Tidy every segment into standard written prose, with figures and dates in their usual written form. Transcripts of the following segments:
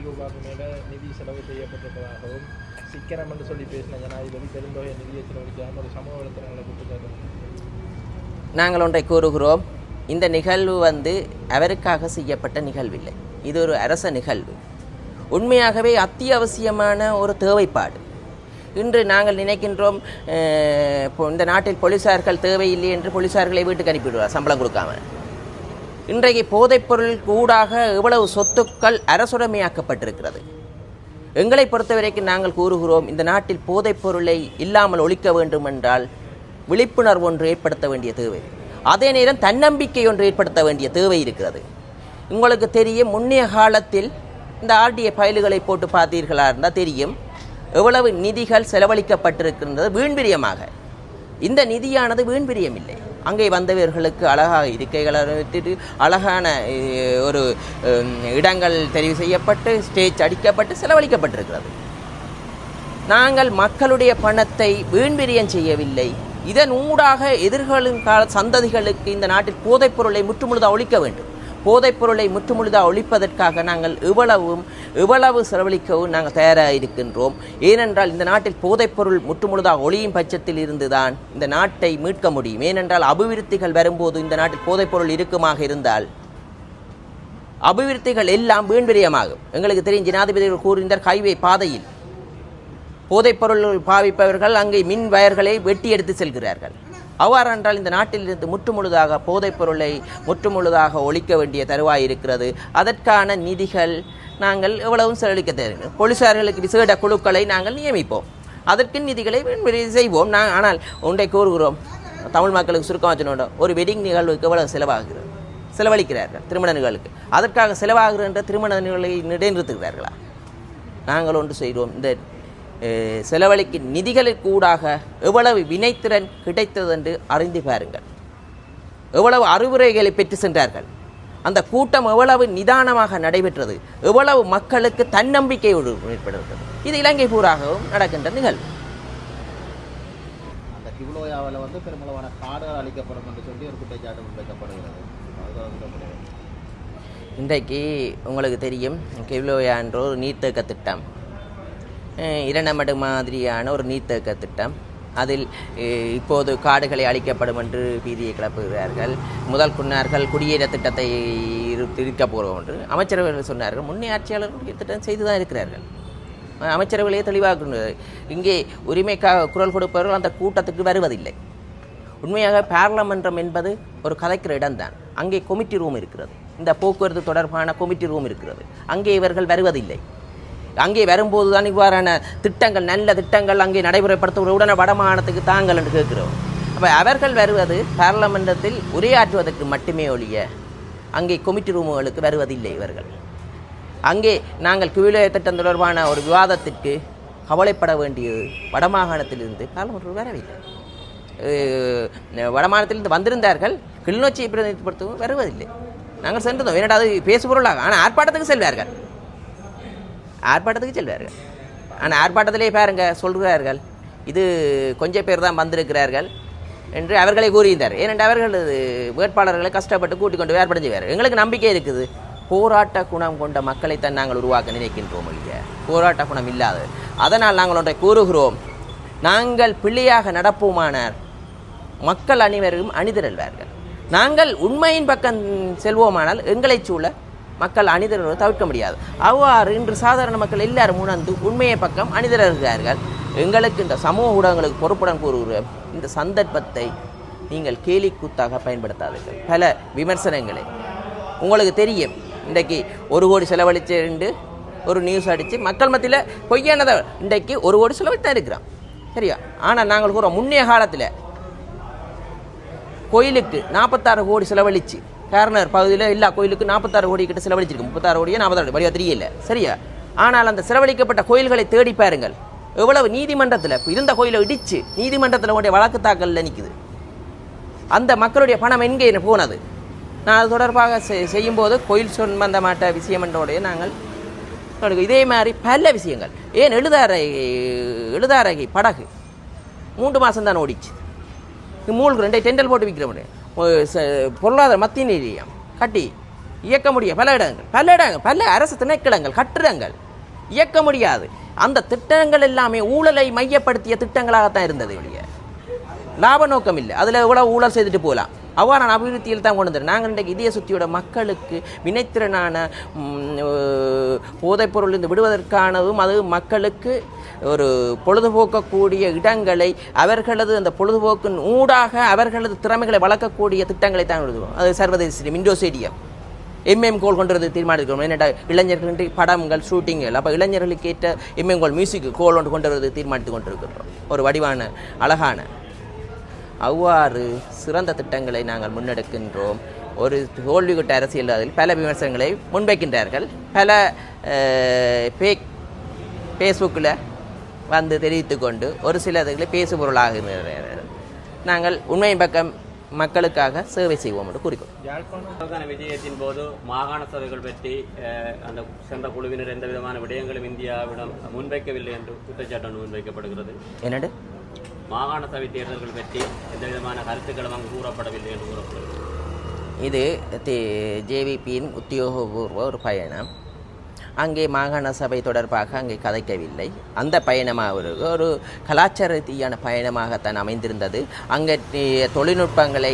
ரூபாய்க்கு மேலே நிதி செலவு செய்யப்பட்டிருப்பதாகவும் சிக்கனம் என்று சொல்லி பேசின ஜனாதிபதி பெருந்தொகை நிதியை செலவழிக்காமல் ஒரு சமூக வலைத்தளங்களை குற்றச்சாட்டு. நாங்கள் ஒன்றை கூறுகிறோம், இந்த நிகழ்வு அவருக்காக செய்யப்பட்ட நிகழ்வில்லை. இது ஒரு அரச நிகழ்வு, உண்மையாகவே அத்தியாவசியமான ஒரு தேவைப்பாடு. இன்று நாங்கள் நினைக்கின்றோம் இந்த நாட்டில் போலீசார்கள் தேவையில்லை என்று போலீசார்களை வீட்டுக்கு அனுப்பிவிடுவார் சம்பளம் கொடுக்காம. இன்றைக்கு போதைப்பொருள் கூடாக எவ்வளவு சொத்துக்கள் அரசுடைமையாக்கப்பட்டிருக்கிறது. எங்களை பொறுத்தவரைக்கும் நாங்கள் கூறுகிறோம், இந்த நாட்டில் போதைப்பொருளை இல்லாமல் ஒழிக்க வேண்டும் என்றால் விழிப்புணர்வு ஒன்று ஏற்படுத்த வேண்டிய தேவை, அதே நேரம் தன்னம்பிக்கை ஒன்று ஏற்படுத்த வேண்டிய தேவை இருக்கிறது. உங்களுக்கு தெரியும், முன்னைய காலத்தில் இந்த ஆர்டிஏ ஃபைல்களை போட்டு பார்த்தீர்களா இருந்தால் தெரியும் எவ்வளவு நிதிகள் செலவழிக்கப்பட்டிருக்கின்றது வீண்பிரியமாக. இந்த நிதியானது வீண்பிரியம் இல்லை. அங்கே வந்தவர்களுக்கு அழகாக இருக்கைகளை விட்டுட்டு அழகான ஒரு இடங்கள் தெரிவு செய்யப்பட்டு ஸ்டேஜ் அடிக்கப்பட்டு செலவழிக்கப்பட்டிருக்கிறது. நாங்கள் மக்களுடைய பணத்தை வீண்பிரியம் செய்யவில்லை. இதன் ஊடாக எதிர்கால சந்ததிகளுக்கு இந்த நாட்டில் போதைப்பொருளை முற்றுமுழுதாக ஒழிக்க வேண்டும். போதைப்பொருளை முற்றுமுழுதாக ஒழிப்பதற்காக நாங்கள் இவ்வளவு செலவழிக்கவும் நாங்கள் தயாராக இருக்கின்றோம். ஏனென்றால் இந்த நாட்டில் போதைப்பொருள் முற்றுமுழுதாக ஒழியும் பட்சத்தில் இருந்துதான் இந்த நாட்டை மீட்க முடியும். ஏனென்றால் அபிவிருத்திகள் வரும்போது இந்த நாட்டில் போதைப்பொருள் இருக்குமாக இருந்தால் அபிவிருத்திகள் எல்லாம் வீண்பிரியமாகும். எங்களுக்கு தெரியும், ஜனாதிபதிகள் கூறுகின்றார், ஹைவே பாதையில் போதைப்பொருள் பாவிப்பவர்கள் அங்கே மின் வயர்களை வெட்டி எடுத்து செல்கிறார்கள். அவ்வாறென்றால் இந்த நாட்டிலிருந்து முற்றுமுழுதாக போதைப்பொருளை முற்றுமுழுதாக ஒழிக்க வேண்டிய தருவாய் இருக்கிறது. அதற்கான நிதிகள் நாங்கள் எவ்வளவும் செலவழிக்க தேவை. போலீசார்களுக்கு விசேட குழுக்களை நாங்கள் நியமிப்போம், அதற்கு நிதிகளை செய்வோம். ஆனால் ஒன்றை கூறுகிறோம், தமிழ் மக்களுக்கு சுருக்கமாக சொன்னோம், ஒரு வெட்டிங் நிகழ்வுக்கு எவ்வளவு செலவாகிறது செலவழிக்கிறார்கள் திருமண நிகழ்வுக்கு. அதற்காக செலவாகின்ற திருமண நிகழ்வை இடைநிறுத்துகிறார்களா? நாங்கள் ஒன்று செய்வோம், இந்த செலவழிக்கும் நிதிகளுக்கு கூடாக எவ்வளவு வினைத்திறன் கிடைத்தது என்று அறிந்து பாருங்கள். எவ்வளவு அறிவுரைகளை பெற்று சென்றார்கள், அந்த கூட்டம் எவ்வளவு நிதானமாக நடைபெற்றது, எவ்வளவு மக்களுக்கு தன்னம்பிக்கை ஏற்படுகிறது. இது இலங்கை பூராகவும் நடக்கின்ற நிகழ்வு. அந்த கிவ்லோயாவில் பெருமளவான காடுகள் அளிக்கப்படும் என்று சொல்லி ஒரு குற்றச்சாட்டு முன்வைக்கப்படுகிறது. இன்றைக்கு உங்களுக்கு தெரியும், கிவ்லோயா என்ற ஒரு நீர்த்தேக்க திட்டம், இரண்டமடு மாதிரியான ஒரு நீர்த்தேக்க திட்டம். அதில் இப்போது காடுகளை அழிக்கப்படும் என்று பீதியை கிளப்புகிறார்கள். முதல் சொன்னார்கள் குடியேற திட்டத்தை இருக்க போகிறோம் என்று அமைச்சரவர்கள் சொன்னார்கள். முன்னே ஆட்சியாளர்கள் திட்டம் செய்து தான் இருக்கிறார்கள். அமைச்சரவையே தெளிவாக இங்கே உரிமைக்காக குரல் கொடுப்பவர்கள் அந்த கூட்டத்துக்கு வருவதில்லை. உண்மையாக பார்லமென்றம் என்பது ஒரு கலைக்கிற இடம்தான். அங்கே கொமிட்டி ரூம் இருக்கிறது, இந்த போக்குவரத்து தொடர்பான கொமிட்டி ரூம் இருக்கிறது. அங்கே இவர்கள் வருவதில்லை. அங்கே வரும்போது தான் இவ்வாறான திட்டங்கள், நல்ல திட்டங்கள் அங்கே நடைமுறைப்படுத்த உடனே வடமாகாணத்துக்கு தாங்கள் என்று கேட்கிறோம். அப்போ அவர்கள் வருவது பார்லமெண்டத்தில் உரையாற்றுவதற்கு மட்டுமே ஒழிய அங்கே கொமிட்டி ரூமுகளுக்கு வருவதில்லை இவர்கள். அங்கே நாங்கள் கிவிலோய திட்டம் தொடர்பான ஒரு விவாதத்திற்கு கவலைப்பட வேண்டியது வடமாகாணத்திலிருந்து பார்லமெண்ட் வரவில்லை. வடமாகாணத்திலிருந்து வந்திருந்தார்கள், கிளிநொச்சியை பிரதிநிதிப்படுத்தவும் வருவதில்லை. நாங்கள் சென்றதும் ஏன்னா அது பேசுபொருளாக, ஆனால் ஆர்ப்பாட்டத்துக்கு செல்வார்கள், ஆர்ப்பாட்டத்துக்கு செல்வார்கள். ஆனால் ஆர்ப்பாட்டத்திலே பாருங்க சொல்கிறார்கள், இது கொஞ்சம் பேர் தான் வந்திருக்கிறார்கள் என்று அவர்களை கூறியிருந்தார். ஏனென்றால் அவர்கள் வேட்பாளர்களை கஷ்டப்பட்டு கூட்டிக் கொண்டு ஏற்படுத்தி செய்வார். எங்களுக்கு நம்பிக்கை இருக்குது, போராட்ட குணம் கொண்ட மக்களைத்தான் நாங்கள் உருவாக்க நினைக்கின்றோம் இல்லையா, போராட்ட குணம் இல்லாத. அதனால் நாங்கள் ஒன்றை கூறுகிறோம், நாங்கள் பிள்ளையாக நடப்போமானார் மக்கள் அனைவரும் அணிதிரள்வார்கள். நாங்கள் உண்மையின் பக்கம் செல்வோமானால் எங்களை சூழ மக்கள் அணிதிரள்வதை தவிர்க்க முடியாது. அவ்வாறு இன்று சாதாரண மக்கள் எல்லாரும் உணர்ந்து உண்மையை பக்கம் அணிதிரள்கிறார்கள். எங்களுக்கு இந்த சமூக ஊடகங்களுக்கு பொறுப்புடன் கூறுகிறோம், இந்த சந்தர்ப்பத்தை நீங்கள் கேலி கூத்தாக பயன்படுத்தாதீர்கள். பல விமர்சனங்களை உங்களுக்கு தெரியும், இன்றைக்கு 1 கோடி செலவழிச்சு ஒரு நியூஸ் அடித்து மக்கள் மத்தியில் பொய்யானதை இன்றைக்கு 1 கோடி செலவழித்தான் இருக்கிறோம் சரியா. ஆனால் நாங்கள் கூறுறோம், முன்னைய காலத்தில் கோயிலுக்கு 46 கோடி செலவழிச்சு காரணர் பகுதியில் எல்லா கோயிலுக்கு 46 கோடி கிட்ட செலவழிச்சிருக்கு. 36 கோடியே 46 கோடி வழியாக தெரியல சரியா. ஆனால் அந்த செலவழிக்கப்பட்ட கோயில்களை தேடி பாருங்கள், எவ்வளவு நீதிமன்றத்தில் இருந்த கோயிலை இடித்து நீதிமன்றத்தில் உடைய வழக்கு தாக்கலில் நிற்குது. அந்த மக்களுடைய பணம் எங்கே போனது? நான் அது தொடர்பாக செய்யும்போது கோயில் சம்பந்தமாட்ட விஷயம் என்றோடைய நாங்கள் இதே மாதிரி பல விஷயங்கள். ஏன் எழுதாரகை படகு 3 மாதம் தான் ஓடிச்சு. மூழ்கு 2 டெண்டல் போட்டு விற்கிறோம். பொருளாதார மத்திய நிலையம் கட்டி இயக்க முடியும். பல இடங்கள் பல அரசு திணைக்களங்கள் கட்டிடங்கள் இயக்க முடியாது. அந்த திட்டங்கள் எல்லாமே ஊழலை மையப்படுத்திய திட்டங்களாகத்தான் இருந்தது ஒழிய லாப நோக்கம் இல்லை. அதில் எவ்வளோ ஊழல் செய்துட்டு போகலாம். அவ்வாறான அபிவிருத்தியில் தான் கொண்டு வந்துடும். நாங்கள் இன்றைக்கு இதய சுத்தியோட மக்களுக்கு வினைத்திறனான போதைப்பொருளிலிருந்து விடுவதற்கானதும் அது மக்களுக்கு ஒரு பொழுதுபோக்கக்கூடிய இடங்களை அவர்களது அந்த பொழுதுபோக்கின் ஊடாக அவர்களது திறமைகளை வளர்க்கக்கூடிய திட்டங்களை தான் எழுதுவோம். அது சர்வதேச இண்டோ ஸ்டேடியம் கோல் கொண்டு வந்து தீர்மானிக்கிறோம். என்னென்ன இளைஞர்களுக்கு படங்கள் ஷூட்டிங்கள், அப்போ இளைஞர்களுக்கு ஏற்ற கோல் மியூசிக் கோல் ஒன்று கொண்டு வருவது தீர்மானித்து கொண்டிருக்கிறோம். ஒரு வடிவான அழகான அவ்வாறு சிறந்த திட்டங்களை நாங்கள் முன்னெடுக்கின்றோம். ஒரு தோல்விகட்ட அரசியல் அதில் பல விமர்சனங்களை முன்வைக்கின்றார்கள். பல ஃபேஸ்புக்கில் வந்து தெரிவித்து கொண்டு ஒரு சிலர்களை பேசுபொருளாகிறார்கள். நாங்கள் உண்மையின் பக்கம் மக்களுக்காக சேவை செய்வோம் என்று கூறிக்கொள்வோம். விஜயத்தின் போது மாகாண சபைகள் பற்றி அந்த சென்ற குழுவினர் எந்த விதமான விடயங்களும் இந்தியாவிடம் முன்வைக்கவில்லை என்று குற்றச்சாட்டு முன்வைக்கப்படுகிறது. என்னடு மாகாண சபை தேர்தல்கள் பற்றி எந்த விதமான கருத்துக்களும் அங்கு கூறப்படவில்லை என்று கூறப்படுகிறது. இது ஜேவிபியின் உத்தியோகபூர்வ ஒரு பயணம். அங்கே மாகாண சபை தொடர்பாக அங்கே கதைக்கவில்லை. அந்த பயணமாக ஒரு கலாச்சார ரீதியான பயணமாகத்தான் அமைந்திருந்தது. அங்கே தொழில்நுட்பங்களை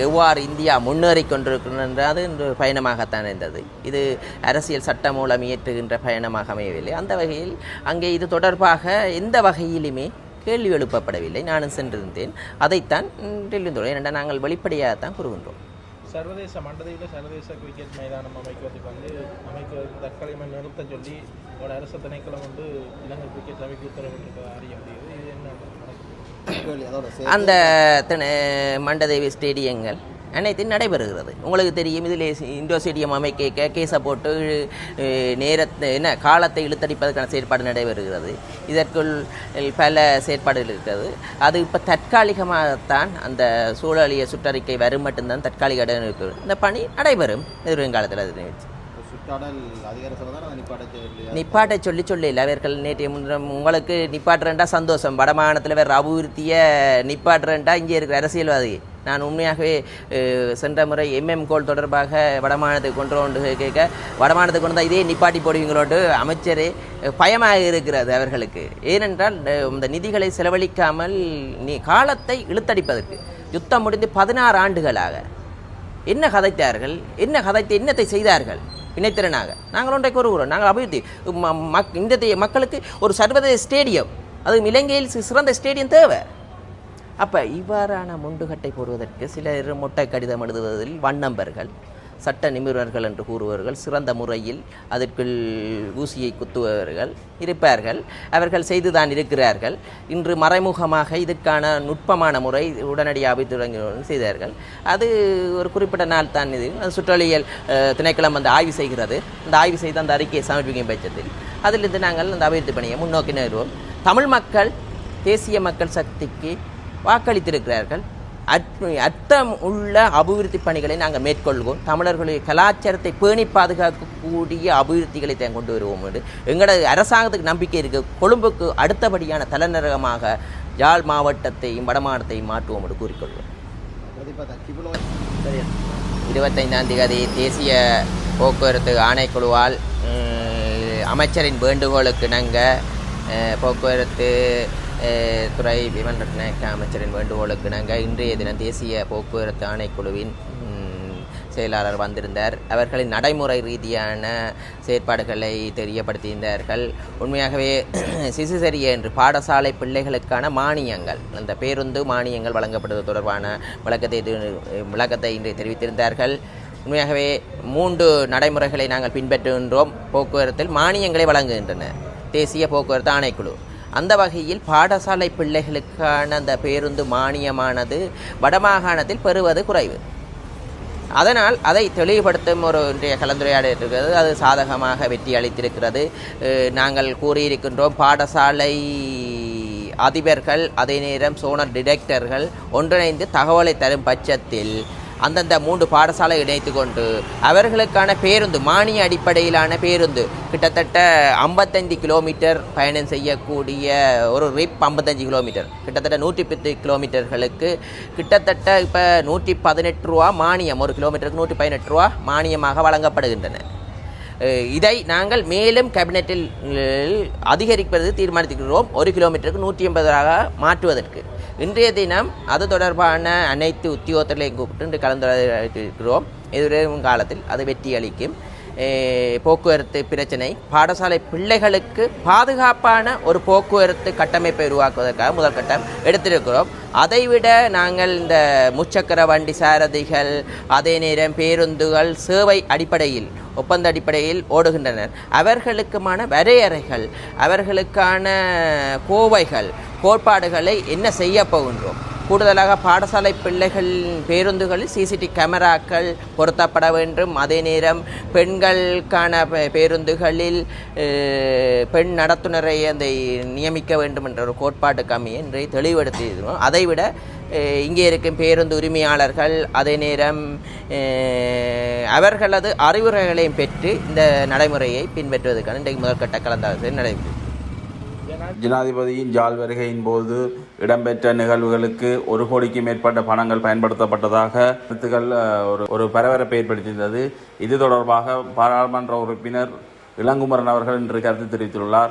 எவ்வாறு இந்தியா முன்னேறி கொண்டிருக்கின்றது பயணமாகத்தான் இருந்தது. இது அரசியல் சட்டம் மூலம் இயற்றுகின்ற பயணமாக அமையவில்லை. அந்த வகையில் அங்கே இது தொடர்பாக எந்த வகையிலுமே கேள்வி எழுப்பப்படவில்லை. நானும் சென்றிருந்தேன். அதைத்தான் தெரிவித்துள்ளேன். ஏனென்றால் நாங்கள் வெளிப்படையாகத்தான் கூறுகின்றோம். சர்வதேச மண்டலத்தில் சர்வதேச கிரிக்கெட் மைதானம் அமைக்குவதற்கு தற்காலிகமாக நிறுத்த சொல்லி ஒரு அரசு திணைக்களம் வந்து இலங்கை கிரிக்கெட் சபைக்கு உத்தரவிட்டு அறிய முடியுது. இது என்ன அந்த மண்டதேவி ஸ்டேடியங்கள் அனைத்தும் நடைபெறுகிறது. உங்களுக்கு தெரியும். இதில் இண்டோ ஸ்டேடியம் அமைக்க கேஸை போட்டு காலத்தை இழுத்தடிப்பதற்கான செயற்பாடு நடைபெறுகிறது. இதற்குள் பல செயற்பாடுகள் இருக்கிறது. அது இப்போ தற்காலிகமாகத்தான் அந்த சூழலிய சுற்றறிக்கை வரும் மட்டும்தான் தற்காலிக இடம் இருக்கிறது. இந்த பணி நடைபெறும் எதிர்காலத்தில். அது நிப்பாட்டை சொல்லி அவர்கள் நேற்றைய முன்றம் உங்களுக்கு நிப்பாட்டுறேன்டா சந்தோஷம், வடமாகாணத்தில் வேறு அபிவிருத்தியை நிப்பாட்டுறேன்டா இங்கே இருக்கிற அரசியல்வாதி. நான் உண்மையாகவே சென்ற முறை கோல் தொடர்பாக வடமாநிலத்துக்கு கொண்டு கேட்க வடமாநிலத்துக்கு கொண்டு தான் இதே நிப்பாட்டி போடுவீங்களோடு அமைச்சரே பயமாக இருக்கிறது அவர்களுக்கு. ஏனென்றால் இந்த நிதிகளை செலவழிக்காமல் காலத்தை இழுத்தடிப்பதற்கு யுத்தம் முடிந்து 16 ஆண்டுகளாக என்ன கதைத்தார்கள், என்னத்தை செய்தார்கள் வினைத்திறனாக. நாங்கள் ஒன்றை கூறுகிறோம். நாங்கள் அபிவிருத்தி இந்த மக்களுக்கு ஒரு சர்வதேச ஸ்டேடியம், அதுவும் இலங்கையில் சிறந்த ஸ்டேடியம் தேவை. அப்போ இவ்வாறான முண்டுகட்டை போடுவதற்கு சிலர் மொட்டை கடிதம் எழுதுவதில் வண்ணம்பர்கள், சட்ட நிபுணர்கள் என்று கூறுபவர்கள், சிறந்த முறையில் அதற்குள் ஊசியை குத்துபவர்கள் இருப்பார்கள். அவர்கள் செய்துதான் இருக்கிறார்கள். இன்று மறைமுகமாக இதற்கான நுட்பமான முறை உடனடியாக செய்தார்கள். அது ஒரு குறிப்பிட்ட நாள் தான். இது சுற்றலியல் திணைக்களம் வந்து ஆய்வு செய்கிறது. அந்த ஆய்வு செய்து அந்த அறிக்கையை சமர்ப்பிக்கும் பட்சத்தில் அதிலிருந்து நாங்கள் அந்த அபிவிருத்தி பணியை முன்னோக்கி நகர்வோம். தமிழ் மக்கள் தேசிய மக்கள் சக்திக்கு வாக்களித்திருக்கிறார்கள். அர்த்தம் உள்ள அபிவிருத்தி பணிகளை நாங்கள் மேற்கொள்வோம். தமிழர்களுடைய கலாச்சாரத்தை பேணி பாதுகாக்கக்கூடிய அபிவிருத்திகளை தான் கொண்டு வருவோம் என்று எங்களது அரசாங்கத்துக்கு நம்பிக்கை இருக்குது. கொழும்புக்கு அடுத்தபடியான தலைநகரமாக யாழ் மாவட்டத்தையும் வடமாகாணத்தையும் மாற்றுவோம் என்று கூறிக்கொள்வோம். 25ஆம் தேதி தேசிய போக்குவரத்து ஆணைக்குழுவால் அமைச்சரின் வேண்டுகோளுக்கு நாங்கள் போக்குவரத்து துறை விமானக்க அமைச்சரின் வேண்டுகோளுக்கு நாங்கள் இன்றைய தினம் தேசிய போக்குவரத்து ஆணைக்குழுவின் செயலாளர் வந்திருந்தார். அவர்களின் நடைமுறை ரீதியான செயற்பாடுகளை தெரியப்படுத்தியிருந்தார்கள். உண்மையாகவே சிசுசரிய என்று பாடசாலை பிள்ளைகளுக்கான மானியங்கள், அந்த பேருந்து மானியங்கள் வழங்கப்படுவது தொடர்பான விளக்கத்தை இன்று தெரிவித்திருந்தார்கள். உண்மையாகவே 3 நடைமுறைகளை நாங்கள் பின்பற்றுகின்றோம். போக்குவரத்தில் மானியங்களை வழங்குகின்றன தேசிய போக்குவரத்து ஆணைக்குழு. அந்த வகையில் பாடசாலை பிள்ளைகளுக்கான அந்த பேருந்து மானியமானது வடமாகாணத்தில் பெறுவது குறைவு. அதனால் அதை தெளிவுபடுத்தும் ஒரு இன்றைய கலந்துரையாடல் இருக்கிறது. அது சாதகமாக வெற்றி அளித்திருக்கிறது. நாங்கள் கூறியிருக்கின்றோம், பாடசாலை அதிபர்கள் அதே நேரம் சோனல் டிரெக்டர்கள் ஒன்றிணைந்து தகவலை தரும் பட்சத்தில் அந்தந்த 3 பாடசாலை இணைத்து கொண்டு அவர்களுக்கான பேருந்து மானிய அடிப்படையிலான பேருந்து கிட்டத்தட்ட 55 கிலோமீட்டர் பயணம் செய்யக்கூடிய ஒரு ரிப் 55 கிலோமீட்டர் கிட்டத்தட்ட 110 கிலோமீட்டர்களுக்கு கிட்டத்தட்ட இப்போ 118 ரூபா மானியம், ஒரு கிலோமீட்டருக்கு 118 ரூபா மானியமாக வழங்கப்படுகின்றன. இதை நாங்கள் மேலும் கேபினெட்டில் அதிகரிப்பது தீர்மானித்திருக்கிறோம், 1 கிலோமீட்டருக்கு 180 மாற்றுவதற்கு. இன்றைய தினம் அது தொடர்பான அனைத்து உத்தியோகத்தர்களையும் கூப்பிட்டு இன்று கலந்துரையாடியிருக்கிறோம். எதிர்வரும் காலத்தில் அது வெற்றி அளிக்கும். போக்குவரத்து பிரச்சனை, பாடசாலை பிள்ளைகளுக்கு பாதுகாப்பான ஒரு போக்குவரத்து கட்டமைப்பை உருவாக்குவதற்காக முதல் கட்டம் எடுத்திருக்கிறோம். அதைவிட நாங்கள் இந்த முச்சக்கர வண்டி சாரதிகள், அதே நேரம் பேருந்துகள் சேவை அடிப்படையில் ஒப்பந்த அடிப்படையில் ஓடுகின்றனர். அவர்களுக்குமான வரையறைகள், அவர்களுக்கான கோவைகள், கோட்பாடுகளை என்ன செய்ய போகின்றோம். கூடுதலாக பாடசாலை பிள்ளைகள் பேருந்துகளில் சிசிடிவி கேமராக்கள் பொருத்தப்பட வேண்டும். அதே நேரம் பெண்களுக்கான பேருந்துகளில் பெண் நடத்துனரை அதை நியமிக்க வேண்டும் என்ற ஒரு கோட்பாட்டுக்கு அமைய இன்றைய தெளிவுபடுத்தியிருக்கிறோம். அதைவிட இங்கே இருக்கும் பேருந்து உரிமையாளர்கள் அதே நேரம் அவர்களது அறிவுரைகளையும் பெற்று இந்த நடைமுறையை பின்பற்றுவதற்கான இன்றைக்கு முதற்கட்ட கலந்தாலோசனை நடைபெறும். ஜனாதிபதியின் ஜாழ் வருகையின் போது இடம்பெற்ற நிகழ்வுகளுக்கு 1 கோடிக்கு மேற்பட்ட பணங்கள் பயன்படுத்தப்பட்டதாக கருத்துக்கள் ஒரு பரபரப்பை ஏற்படுத்தியிருந்தது. இது தொடர்பாக பாராளுமன்ற உறுப்பினர் இளங்குமரன் அவர்கள் இன்று கருத்து தெரிவித்துள்ளார்.